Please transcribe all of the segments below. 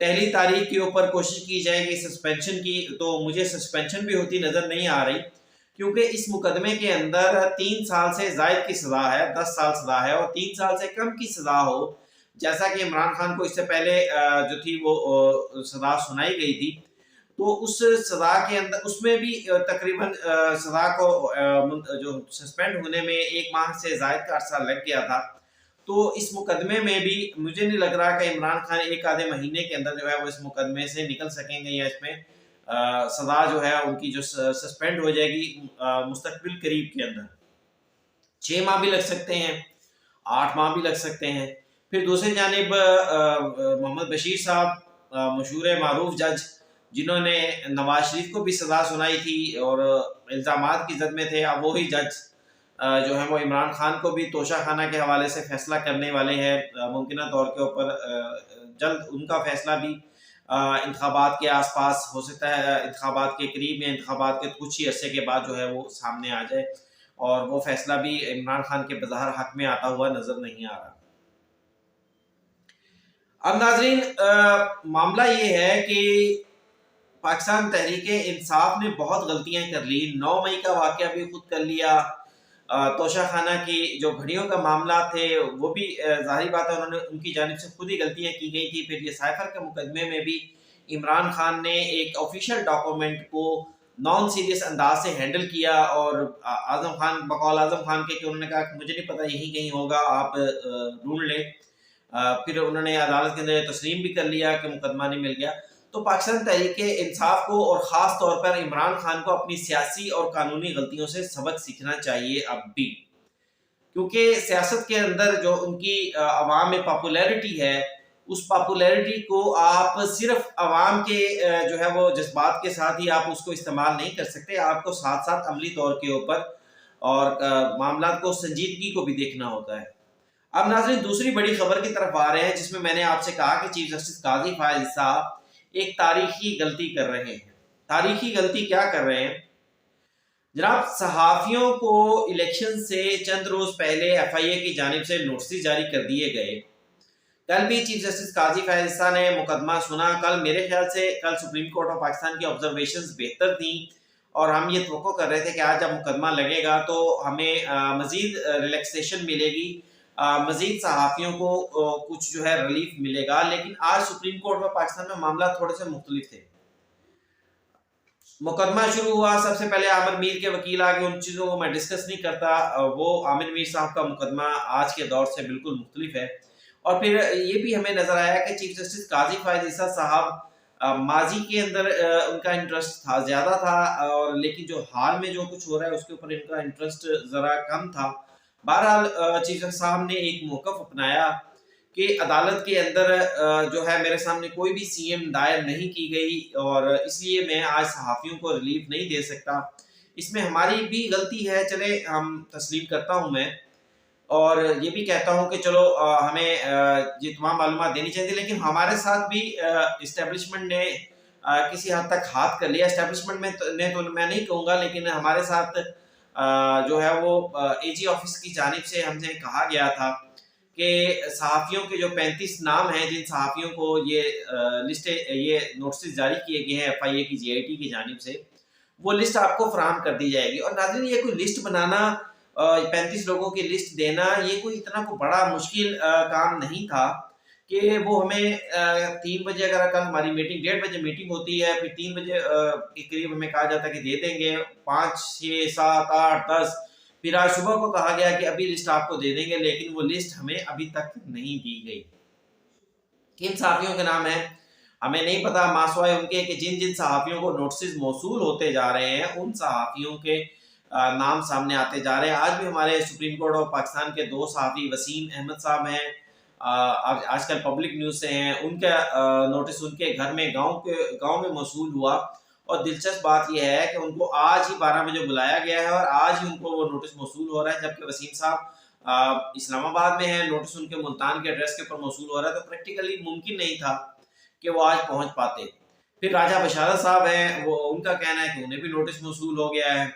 پہلی تاریخ کے اوپر کوشش کی جائے گی سسپینشن کی، تو مجھے سسپینشن بھی ہوتی نظر نہیں آ رہی، کیونکہ اس مقدمے کے اندر 3 سال سے زائد کی سزا ہے، 10 سال سزا ہے، اور 3 سال سے کم کی سزا ہو، جیسا کہ عمران خان کو اس سے پہلے جو تھی وہ سزا سنائی گئی تھی، تو اس سزا کے اندر اس میں بھی تقریباً سزا کو جو سسپینڈ ہونے میں 1 ماہ سے زائد کا عرصہ لگ گیا تھا، تو اس مقدمے میں بھی مجھے نہیں لگ رہا کہ عمران خان ایک آدھے مہینے کے اندر جو ہے وہ اس مقدمے سے نکل سکیں گے، یا اس میں سزا جو ہے ان کی جو سسپینڈ ہو جائے گی مستقبل قریب کے اندر 6 ماہ بھی لگ سکتے ہیں، 8 ماہ بھی لگ سکتے ہیں۔ پھر دوسری جانب محمد بشیر صاحب مشہور معروف جج، جنہوں نے نواز شریف کو بھی سزا سنائی تھی اور الزامات کی زد میں تھے، اب وہی جج جو ہے وہ عمران خان کو بھی توشہ خانہ کے حوالے سے فیصلہ کرنے والے ہیں ممکنہ طور کے اوپر، جلد ان کا فیصلہ بھی انتخابات کے آس پاس ہو سکتا ہے، انتخابات کے قریب یا انتخابات کے کچھ ہی عرصے کے بعد جو ہے وہ سامنے آ جائے، اور وہ فیصلہ بھی عمران خان کے بظاہر حق میں آتا ہوا نظر نہیں آ رہا۔ اب ناظرین معاملہ یہ ہے کہ پاکستان تحریک انصاف نے بہت غلطیاں کر لی، 9 مئی کا واقعہ بھی خود کر لیا، توشہ خانہ کی جو گھڑیوں کا معاملات تھے وہ بھی ظاہری بات ہے انہوں نے ان کی جانب سے خود ہی غلطیاں کی گئی تھی۔ پھر یہ سائفر کے مقدمے میں بھی عمران خان نے ایک آفیشیل ڈاکومنٹ کو نان سیریس انداز سے ہینڈل کیا، اور اعظم خان بقول اعظم خان کے کہ انہوں نے کہا کہ مجھے نہیں پتا یہی کہیں ہوگا، آپ ڈھونڈ لیں، پھر انہوں نے عدالت کے اندر تسلیم بھی کر لیا کہ مقدمہ نہیں مل گیا۔ تو پاکستان تحریک انصاف کو اور خاص طور پر عمران خان کو اپنی سیاسی اور قانونی غلطیوں سے سبق سیکھنا چاہیے اب بھی، کیونکہ سیاست کے اندر جو ان کی عوام میں پاپولیرٹی ہے، اس پاپولیرٹی کو آپ صرف عوام کے جو ہے وہ جذبات کے ساتھ ہی آپ اس کو استعمال نہیں کر سکتے، آپ کو ساتھ ساتھ عملی طور کے اوپر اور معاملات کو سنجیدگی کو بھی دیکھنا ہوتا ہے۔ اب ناظرین دوسری بڑی خبر کی طرف آ رہے ہیں، جس میں میں نے آپ سے کہا کہ چیف جسٹس قاضی فائز صاحب ایک تاریخی غلطی کر رہے ہیں۔ تاریخی غلطی کیا کر رہے ہیں جناب؟ صحافیوں کو الیکشن سے چند روز پہلے ایف آئی اے کی جانب سے نوٹسز جاری کر دیے گئے۔ کل بھی چیف جسٹس قاضی فائز صاحب نے مقدمہ سنا، کل میرے خیال سے کل سپریم کورٹ آف پاکستان کی آبزرویشنز بہتر تھیں، اور ہم یہ توقع کر رہے تھے کہ آج جب مقدمہ لگے گا تو ہمیں مزید ریلیکسیشن ملے گی، مزید صحافیوں کو کچھ جو ہے ریلیف ملے گا، لیکن آج سپریم کورٹ آف پاکستان میں معاملات تھوڑے سے مختلف تھے۔ مقدمہ شروع ہوا، سب سے پہلے عامر میر کے وکیل آگے، ان چیزوں کو میں ڈسکس نہیں کرتا، وہ عامر میر صاحب کا مقدمہ آج کے دور سے بالکل مختلف ہے۔ اور پھر یہ بھی ہمیں نظر آیا کہ چیف جسٹس قاضی فائز عیسیٰ صاحب ماضی کے اندر ان کا انٹرسٹ تھا، زیادہ تھا، اور لیکن جو حال میں جو کچھ ہو رہا ہے اس کے اوپر ان کا انٹرسٹ ذرا کم تھا۔ بہرحال چیف جسٹس صاحب نے ایک موقف اپنایا کہ عدالت کے اندر جو ہے میرے سامنے کوئی بھی سی ایم دائر نہیں کی گئی، اور اس لیے میں آج صحافیوں کو ریلیف نہیں دے سکتا، اس میں ہماری بھی غلطی ہے، چلے ہم تسلیم کرتا ہوں میں، اور یہ بھی کہتا ہوں کہ چلو ہمیں یہ تمام معلومات دینی چاہیے، لیکن ہمارے ساتھ بھی اسٹیبلشمنٹ نے کسی حد تک ہاتھ کر لیا۔ اسٹیبلشمنٹ نے تو میں نہیں کہوں گا، لیکن ہمارے ساتھ جو ہے وہ اے جی آفس کی جانب سے ہم سے کہا گیا تھا کہ صحافیوں کے جو 35 نام ہیں جن صحافیوں کو یہ نوٹسز جاری کیے گئے ہیں ایف آئی اے کی جی آئی ٹی کی جانب سے، وہ لسٹ آپ کو فراہم کر دی جائے گی۔ اور ناظرین یہ کوئی لسٹ بنانا، 35 لوگوں کی لسٹ دینا، یہ کوئی اتنا کو بڑا مشکل کام نہیں تھا کہ وہ ہمیں 3 بجے، اگر کل ہماری میٹنگ 1:30 بجے میٹنگ ہوتی ہے، پھر 3 بجے کے قریب ہمیں کہا جاتا ہے کہ دے دیں گے، 5 6 7 8 10، پھر آج صبح کو کہا گیا کہ ابھی لسٹ آپ کو دے دیں گے، لیکن وہ لسٹ ہمیں ابھی تک نہیں دی گئی۔ کن صحافیوں کے نام ہیں ہمیں نہیں پتا، ماسوائے ان کے کہ جن جن صحافیوں کو نوٹسز موصول ہوتے جا رہے ہیں ان صحافیوں کے نام سامنے آتے جا رہے ہیں۔ آج بھی ہمارے سپریم کورٹ آف پاکستان کے 2 صحافی وسیم احمد صاحب ہیں، آج کل پبلک نیوز سے ہیں، ان کا نوٹس ان کے گھر میں گاؤں میں موصول ہوا، اور دلچسپ بات یہ ہے کہ ان کو آج ہی 12 بجے بلایا گیا ہے اور آج ہی ان کو وہ نوٹس موصول ہو رہا ہے، جبکہ وسیم صاحب اسلام آباد میں ہیں، نوٹس ان کے ملتان کے ایڈریس کے اوپر موصول ہو رہا ہے، تو پریکٹیکلی ممکن نہیں تھا کہ وہ آج پہنچ پاتے۔ پھر راجہ بشارت صاحب ہیں، وہ ان کا کہنا ہے کہ انہیں بھی نوٹس موصول ہو گیا ہے۔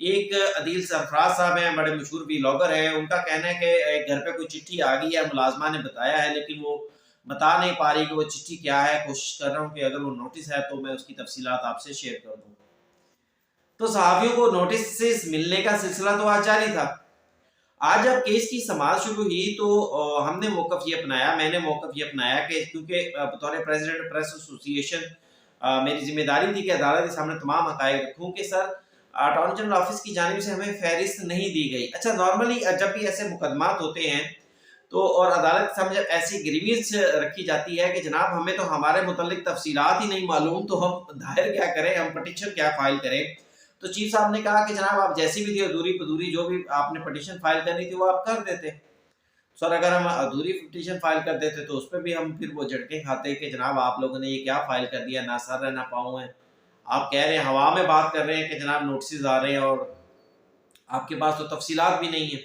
ایک عدیل سرفراز صاحب ہیں، بڑے مشہور ویلاگر ہیں، ان کا کہنا ہے کہ گھر پہ کوئی چٹھی آ گئی ہے، ملازمہ نے بتایا ہے، لیکن وہ بتا نہیں پا رہی کہ وہ چٹھی کیا ہے. کوشش کر رہا ہوں کہ اگر وہ نوٹس ہے تو میں اس کی تفصیلات آپ سے شیئر کر دوں. تو صحافیوں کو نوٹس ملنے کا سلسلہ تو آج جاری تھا. آج جب کیس کی سماعت شروع ہوئی تو ہم نے موقف یہ اپنایا، میں نے موقف یہ اپنایا کہ کیونکہ بطور پریزیڈنٹ پریس ایسوسی ایشن میری ذمہ داری تھی کہ عدالت کے سامنے تمام حقائق رکھوں کہ سر اٹارنی جنرل آفس کی جانب سے ہمیں فہرست نہیں دی گئی. اچھا نارملی جب بھی ایسے مقدمات ہوتے ہیں تو اور عدالت کے سامنے جب ایسی گریوینس رکھی جاتی ہے کہ جناب ہمیں تو ہمارے متعلق تفصیلات ہی نہیں معلوم تو ہم دائر کیا کریں، ہم پٹیشن کیا فائل کریں. تو چیف صاحب نے کہا کہ جناب آپ جیسی بھی تھی ادھوری پدھوری جو بھی آپ نے پٹیشن فائل کرنی تھی وہ آپ کر دیتے. سر اگر ہم ادھوری پٹیشن فائل کر دیتے تو اس پہ بھی ہم پھر وہ جھٹکے کھاتے کہ جناب آپ لوگوں نے یہ کیا فائل کر دیا، نہ سر ہے نہ پاؤں ہے. آپ کہہ رہے ہیں ہوا میں بات کر رہے ہیں کہ جناب نوٹسز آ رہے ہیں اور آپ کے پاس تو تفصیلات بھی نہیں ہیں.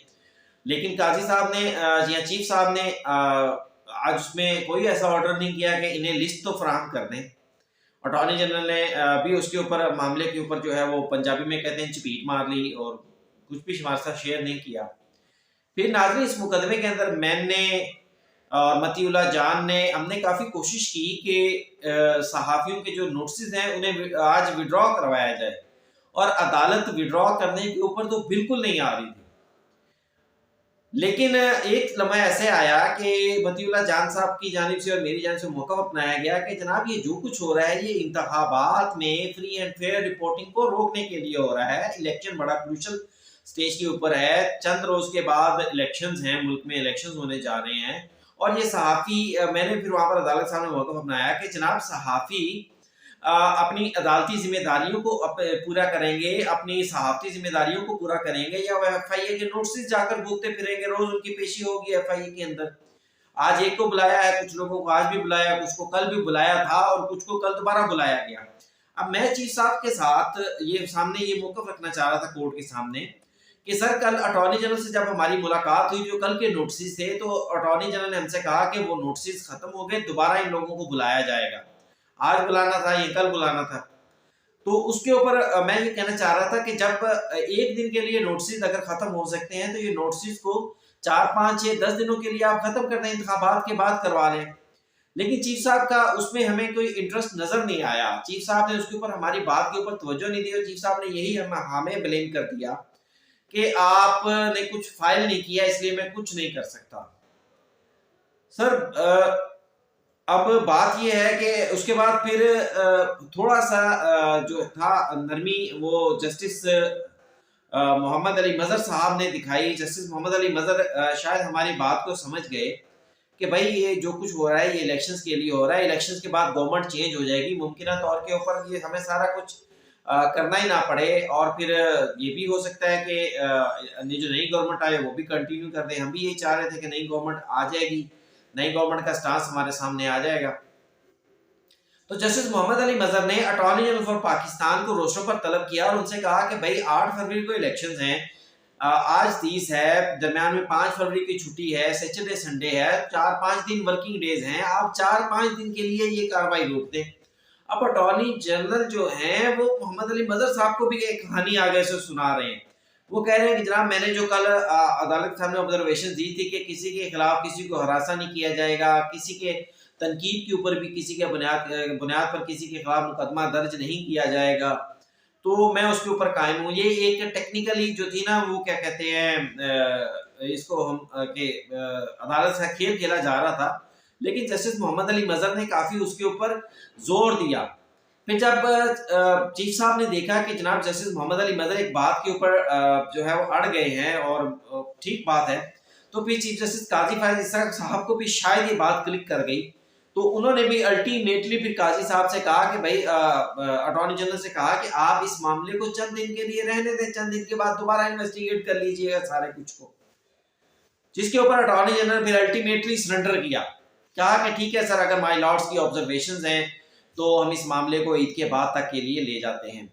لیکن قاضی صاحب نے یا چیف صاحب نے آج اس میں کوئی ایسا آرڈر نہیں کیا کہ انہیں لسٹ تو فراہم کر دیں. اٹارنی جنرل نے بھی اس کے اوپر معاملے کے اوپر جو ہے وہ پنجابی میں کہتے ہیں چپیٹ مار لی اور کچھ بھی ہمارے ساتھ شیئر نہیں کیا. پھر ناظرین اس مقدمے کے اندر میں نے اور متی اللہ جان نے ہم نے کافی کوشش کی کہ صحافیوں کے جو نوٹسز ہیں انہیں آج وڈرا کروایا جائے، اور عدالت وڈرا کرنے کے اوپر تو بالکل نہیں آ رہی تھی. لیکن ایک لمحہ ایسے آیا کہ متی اللہ جان صاحب کی جانب سے اور میری جانب سے موقف اپنایا گیا کہ جناب یہ جو کچھ ہو رہا ہے یہ انتخابات میں فری اینڈ فیئر رپورٹنگ کو روکنے کے لیے ہو رہا ہے. الیکشن بڑا کروشل سٹیج کے اوپر ہے، چند روز کے بعد الیکشنز ہیں، ملک میں الیکشنز ہونے جا رہے ہیں. اور یہ صحافی میں نے پھر وہاں پر عدالت صاحب نے موقف اپنایا کہ جناب صحافی اپنی عدالتی ذمہ داریوں کو پورا کریں گے، اپنی صحافتی ذمہ داریوں کو پورا کریں گے، یا وہ ایف آئی اے کے نوٹسز جا کر بھوکتے پھریں گے؟ روز ان کی پیشی ہوگی ایف آئی اے کے اندر. آج ایک کو بلایا ہے، کچھ لوگوں کو آج بھی بلایا، کچھ کو کل بھی بلایا تھا اور کچھ کو کل دوبارہ بلایا گیا. اب میں چیف صاحب کے ساتھ یہ سامنے یہ موقف رکھنا چاہ رہا تھا کورٹ کے سامنے کہ سر کل اٹارنی جنرل سے جب ہماری ملاقات ہوئی جو کل کے نوٹسز تھے تو اٹارنی جنرل نے ہم سے کہا کہ وہ نوٹسز ختم ہو گئے، دوبارہ ان لوگوں کو بلایا جائے گا. آج بلانا تھا یہ کل بلانا تھا. تو اس کے اوپر میں یہ کہنا چاہ رہا تھا کہ جب ایک دن کے لیے نوٹسز اگر ختم ہو سکتے ہیں تو یہ نوٹسز کو 4 5 6 10 دنوں کے لیے آپ ختم کر دیں، انتخابات کے بعد کروا لیں. لیکن چیف صاحب کا اس میں ہمیں کوئی انٹرسٹ نظر نہیں آیا. چیف صاحب نے اس کے اوپر ہماری بات کے اوپر توجہ نہیں دی اور چیف صاحب نے یہی ہمیں بلیم کر دیا کہ آپ نے کچھ فائل نہیں کیا اس لیے میں کچھ نہیں کر سکتا. سر اب بات یہ ہے کہ اس کے بعد پھر تھوڑا سا جو تھا نرمی وہ جسٹس محمد علی مظہر صاحب نے دکھائی. جسٹس محمد علی مظہر شاید ہماری بات کو سمجھ گئے کہ بھائی یہ جو کچھ ہو رہا ہے یہ الیکشنز کے لیے ہو رہا ہے، الیکشنز کے بعد گورنمنٹ چینج ہو جائے گی، ممکنہ طور کے اوپر یہ ہمیں سارا کچھ کرنا ہی نہ پڑے، اور پھر یہ بھی ہو سکتا ہے کہ جو نئی گورنمنٹ آئے وہ بھی کنٹینیو کر دیں. ہم بھی یہی چاہ رہے تھے کہ نئی گورنمنٹ آ جائے گی، نئی گورنمنٹ کا سٹانس ہمارے سامنے آ جائے گا. تو جسٹس محمد علی مظہر نے اٹارنی جنرل فار پاکستان کو روشوں پر طلب کیا اور ان سے کہا کہ بھائی 8 فروری کو الیکشنز ہیں، آج 30 ہے، درمیان میں 5 فروری کی چھٹی ہے، سیچرڈے سنڈے ہے، 4 5 دن ورکنگ ڈیز ہیں، آپ 4 5 دن کے لیے یہ کاروائی روک دیں. اب اٹارنی جنرل جو ہیں وہ محمد علی مظہر صاحب کو بھی ایک کہانی آگے سے سنا رہے ہیں. وہ کہہ رہے ہیں کہ جناب میں نے جو کل عدالت کے سامنے آبزرویشن دی تھی کہ کسی کے خلاف کسی کو ہراساں نہیں کیا جائے گا، کسی کے تنقید کے اوپر بھی کسی کے بنیاد پر کسی کے خلاف مقدمہ درج نہیں کیا جائے گا، تو میں اس کے اوپر قائم ہوں. یہ ایک ٹیکنیکلی جو تھی نا وہ کیا کہتے ہیں اس کو ہم کہ عدالت سے کھیل کھیلا جا رہا تھا، لیکن جسٹس محمد علی مظہر نے کافی اس کے اوپر زور دیا. پھر جب چیف صاحب نے دیکھا کہ جناب جسٹس محمد علی مظہر ایک بات کے اوپر جو ہے وہ اڑ گئے ہیں اور ٹھیک بات ہے، تو پھر چیف جسٹس قاضی فائز اسحاق صاحب کو بھی شاید یہ بات کلک کر گئی، تو انہوں نے بھی الٹیمیٹلی پھر قاضی صاحب سے کہا کہ بھائی اٹارنی جنرل سے کہا کہ آپ اس معاملے کو چند دن کے لیے رہنے دیں، چند دن کے بعد دوبارہ انویسٹیگیٹ کر لیجئے گا سارے کچھ کو. جس کے اوپر اٹارنی جنرل پھر الٹیمیٹلی سرنڈر کیا، کہا کہ ٹھیک ہے سر اگر مائی لارڈز کی آبزرویشنز ہیں تو ہم اس معاملے کو عید کے بعد تک کے لیے لے جاتے ہیں.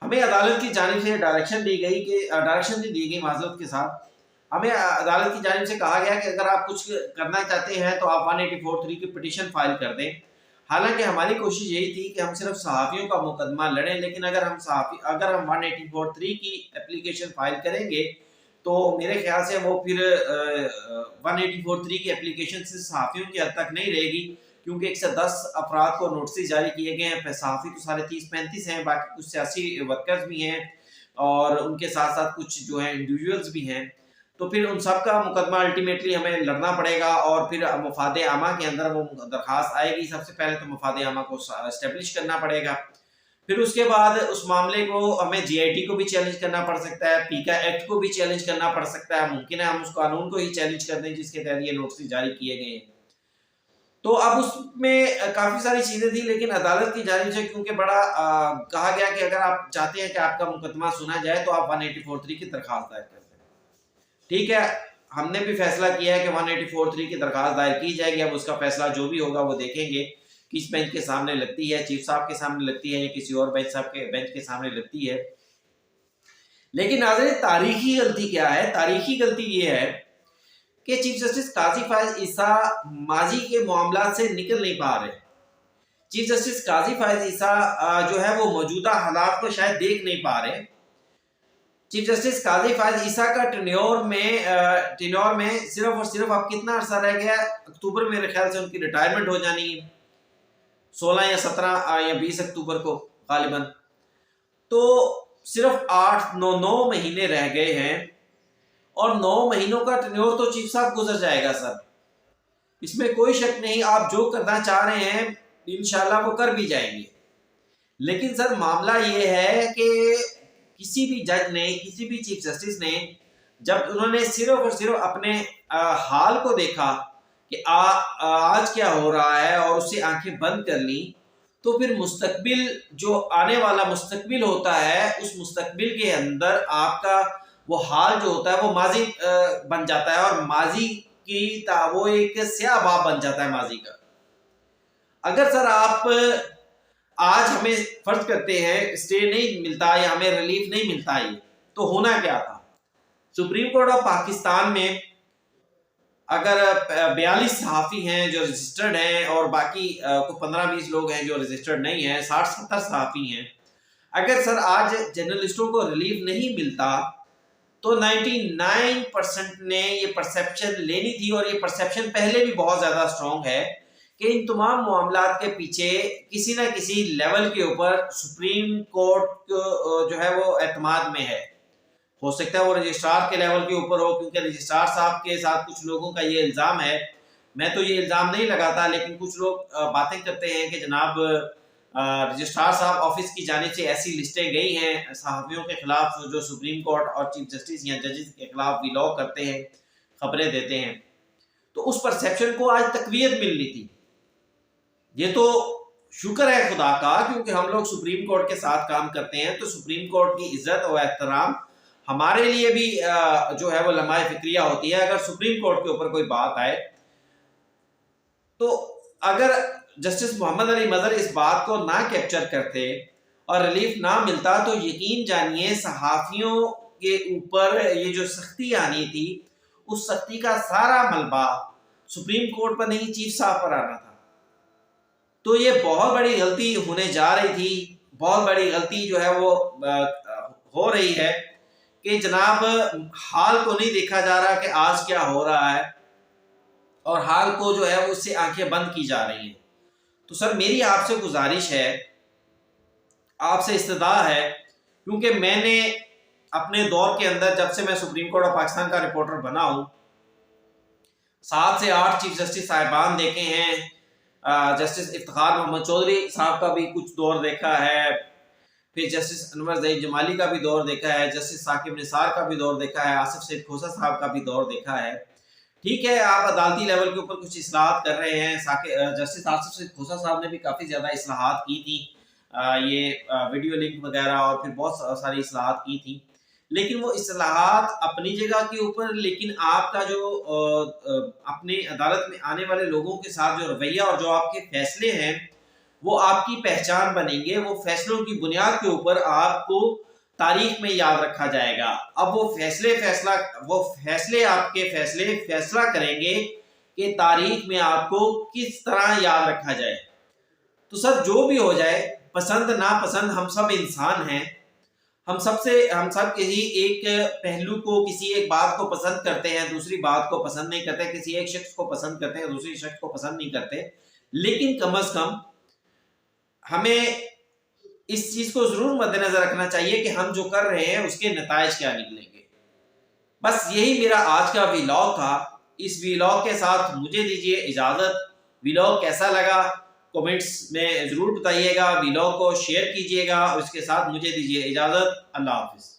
ہمیں عدالت کی جانب سے ڈائریکشن دی گئی معذرت کے ساتھ، ہمیں عدالت کی جانب سے کہا گیا کہ اگر آپ کچھ کرنا چاہتے ہیں تو آپ 184(3) کی پٹیشن فائل کر دیں. حالانکہ ہماری کوشش یہی تھی کہ ہم صرف صحافیوں کا مقدمہ لڑیں، لیکن اگر ہم 184(3) کی اپلیکیشن فائل کریں گے تو میرے خیال سے وہ پھر 184(3) کی اپلیکیشن سے صحافیوں کی حد تک نہیں رہے گی، کیونکہ 110 افراد کو نوٹسز جاری کیے گئے ہیں، صحافی تو سارے 30-35 ہیں، باقی کچھ سیاسی ورکرز بھی ہیں اور ان کے ساتھ ساتھ کچھ جو ہیں انڈیویجولز بھی ہیں، تو پھر ان سب کا مقدمہ الٹیمیٹلی ہمیں لڑنا پڑے گا، اور پھر مفاد عامہ کے اندر وہ درخواست آئے گی۔ سب سے پہلے تو مفاد عامہ کو اسٹیبلش کرنا پڑے گا، پھر اس کے بعد اس معاملے کو ہمیں جی آئی ٹی کو بھی چیلنج کرنا پڑ سکتا ہے، پیکا ایکٹ کو بھی چیلنج کرنا پڑ سکتا ہے، ممکن ہے ہم اس قانون کو ہی چیلنج کر دیں جس کے تحت یہ نوٹس جاری کیے گئے ہیں۔ تو اب اس میں کافی ساری چیزیں تھیں، لیکن عدالت کی جانب سے کیونکہ بڑا کہا گیا کہ اگر آپ چاہتے ہیں کہ آپ کا مقدمہ سنا جائے تو آپ 184(3) کی درخواست دائر کر دیں۔ ٹھیک ہے، ہم نے بھی فیصلہ کیا ہے کہ 184(3) کی درخواست دائر کی جائے گی۔ اب اس کا فیصلہ جو بھی ہوگا وہ دیکھیں گے، کس بینچ کے سامنے لگتی ہے، چیف صاحب کے سامنے لگتی ہے یا کسی اور بینچ کے سامنے لگتی ہے۔ لیکن ناظرین، تاریخی غلطی کیا ہے؟ تاریخی غلطی یہ ہے کہ چیف جسٹس قاضی فائز عیسیٰ ماضی کے معاملات سے نکل نہیں پا رہے۔ چیف جسٹس قاضی فائز عیسیٰ جو ہے وہ موجودہ حالات کو شاید دیکھ نہیں پا رہے۔ چیف جسٹس قاضی فائز عیسیٰ کا ٹینیور میں صرف اور صرف اب کتنا عرصہ رہ گیا؟ اکتوبر میرے خیال سے ان کی ریٹائرمنٹ ہو جانی ہے، 16 یا 17 یا 20 اکتوبر کو غالباً۔ تو صرف 8-9 مہینے رہ گئے ہیں، اور 9 مہینوں کا ٹینیور تو چیف صاحب گزر جائے گا سر، اس میں کوئی شک نہیں۔ آپ جو کرنا چاہ رہے ہیں انشاءاللہ وہ کر بھی جائیں گے، لیکن سر معاملہ یہ ہے کہ کسی بھی جج نے، کسی بھی چیف جسٹس نے، جب انہوں نے صرف اور صرف اپنے حال کو دیکھا کہ آج کیا ہو رہا ہے اور اس سے آنکھیں بند کر لی، تو پھر مستقبل جو آنے والا مستقبل ہوتا ہے، اس مستقبل کے اندر آپ کا وہ حال جو ہوتا ہے وہ ماضی بن جاتا ہے، اور ماضی کی وہ ایک سیاہ باب بن جاتا ہے ماضی کا۔ اگر سر آپ آج ہمیں فرض کرتے ہیں اسٹے نہیں ملتا یا ہمیں ریلیف نہیں ملتا، یہ تو ہونا کیا تھا؟ سپریم کورٹ آف پاکستان میں اگر 42 صحافی ہیں جو رجسٹرڈ ہیں، اور باقی 15-20 لوگ ہیں جو رجسٹرڈ نہیں ہیں، 60-70 صحافی ہیں، اگر سر آج جرنلسٹوں کو ریلیف نہیں ملتا تو 99% نے یہ پرسیپشن لینی تھی، اور یہ پرسیپشن پہلے بھی بہت زیادہ اسٹرانگ ہے کہ ان تمام معاملات کے پیچھے کسی نہ کسی لیول کے اوپر سپریم کورٹ جو ہے وہ اعتماد میں ہے۔ ہو سکتا ہے وہ رجسٹرار کے لیول کے اوپر ہو، کیونکہ رجسٹرار صاحب کے ساتھ کچھ لوگوں کا یہ الزام ہے، میں تو یہ الزام نہیں لگاتا، لیکن کچھ لوگ باتیں کرتے ہیں کہ جناب رجسٹرار صاحب آفس کی جانب سے ایسی لسٹیں گئی ہیں صحافیوں کے خلاف جو سپریم کورٹ اور چیف جسٹس یا ججز کے خلاف ویلاگ کرتے ہیں، خبریں دیتے ہیں، تو اس پرسیپشن کو آج تقویت ملنی تھی۔ یہ تو شکر ہے خدا کا، کیونکہ ہم لوگ سپریم کورٹ کے ساتھ کام کرتے ہیں، تو سپریم کورٹ کی عزت اور احترام ہمارے لیے بھی جو ہے وہ لمحہ فکریہ ہوتی ہے۔ اگر سپریم کورٹ کے اوپر کوئی بات آئے تو اگر جسٹس محمد علی مظہر اس بات کو نہ کیپچر کرتے اور ریلیف نہ ملتا تو یقین جانیے صحافیوں کے اوپر یہ جو سختی آنی تھی، اس سختی کا سارا ملبہ سپریم کورٹ پر نہیں چیف صاحب پر آنا تھا۔ تو یہ بہت بڑی غلطی ہونے جا رہی تھی، بہت بڑی غلطی جو ہے وہ ہو رہی ہے کہ جناب حال کو نہیں دیکھا جا رہا کہ آج کیا ہو رہا ہے، اور حال کو جو ہے اس سے آنکھیں بند کی جا رہی ہیں۔ تو سر میری آپ سے گزارش ہے، آپ سے استدعا ہے، کیونکہ میں نے اپنے دور کے اندر جب سے میں سپریم کورٹ آف پاکستان کا رپورٹر بنا ہوں 7 سے 8 چیف جسٹس صاحبان دیکھے ہیں، جسٹس افتخار محمد چودھری صاحب کا بھی کچھ دور دیکھا ہے، پھر جسٹس انور ظہیر جمالی کا بھی دور دیکھا ہے، جسٹس ثاقب نثار کا بھی دور دیکھا ہے، آصف سید کھوسہ صاحب کا بھی دور دیکھا ہے۔ ٹھیک ہے، آپ عدالتی لیول کے اوپر کچھ اصلاحات کر رہے ہیں، جسٹس آصف سید کھوسہ صاحب نے بھی کافی زیادہ اصلاحات کی تھی، یہ ویڈیو لنک وغیرہ اور پھر بہت ساری اصلاحات کی تھی، لیکن وہ اصلاحات اپنی جگہ کے اوپر، لیکن آپ کا جو اپنے عدالت میں آنے والے لوگوں کے ساتھ جو رویہ اور جو آپ کے فیصلے ہیں وہ آپ کی پہچان بنیں گے، وہ فیصلوں کی بنیاد کے اوپر آپ کو تاریخ میں یاد رکھا جائے گا۔ اب وہ فیصلے آپ کے فیصلہ کریں گے کہ تاریخ میں آپ کو کس طرح یاد رکھا جائے۔ تو سر جو بھی ہو جائے، پسند ناپسند ہم سب انسان ہیں، ہم سب کسی ایک پہلو کو، کسی ایک بات کو پسند کرتے ہیں، دوسری بات کو پسند نہیں کرتے، کسی ایک شخص کو پسند کرتے ہیں، دوسری شخص کو پسند نہیں کرتے، لیکن کم از کم ہمیں اس چیز کو ضرور مد نظر رکھنا چاہیے کہ ہم جو کر رہے ہیں اس کے نتائج کیا نکلیں گے۔ بس یہی میرا آج کا ویلاگ تھا۔ اس ویلاگ کے ساتھ مجھے دیجیے اجازت۔ ویلاگ کیسا لگا کومنٹس میں ضرور بتائیے گا، ویلاگ کو شیئر کیجیے گا، اور اس کے ساتھ مجھے دیجیے اجازت۔ اللہ حافظ۔